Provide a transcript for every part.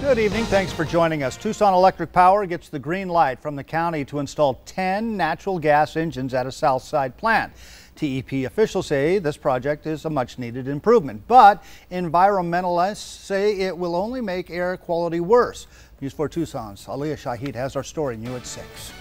Good evening. Thanks for joining us. Tucson Electric Power gets the green light from the county to install 10 natural gas engines at a south side plant. TEP officials say this project is a much needed improvement, but environmentalists say it will only make air quality worse. News 4 Tucson's Aliyah Shahid has our story new at 6.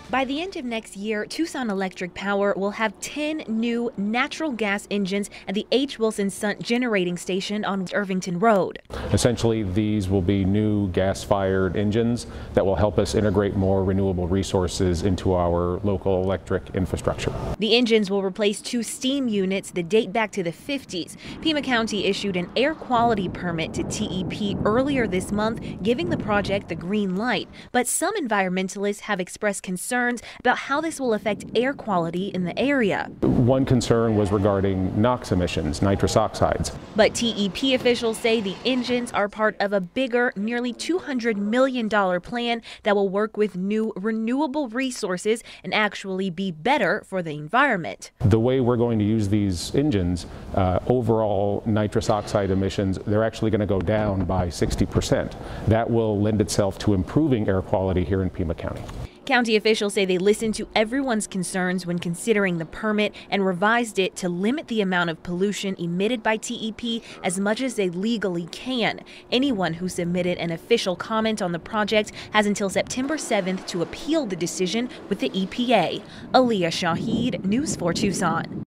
By the end of next year, Tucson Electric Power will have 10 new natural gas engines at the H. Wilson Sunt generating station on Irvington Road. Essentially, these will be new gas-fired engines that will help us integrate more renewable resources into our local electric infrastructure. The engines will replace 2 steam units that date back to the 50s. Pima County issued an air quality permit to TEP earlier this month, giving the project the green light. But some environmentalists have expressed concerns about how this will affect air quality in the area. One concern was regarding NOx emissions, nitrous oxides. But TEP officials say the engines are part of a bigger, nearly $200 million plan that will work with new renewable resources and actually be better for the environment. The way we're going to use these engines, overall nitrous oxide emissions, they're actually going to go down by 60%. That will lend itself to improving air quality here in Pima County. County officials say they listened to everyone's concerns when considering the permit and revised it to limit the amount of pollution emitted by TEP as much as they legally can. Anyone who submitted an official comment on the project has until September 7th to appeal the decision with the EPA. Aliyah Shahid, News 4 Tucson.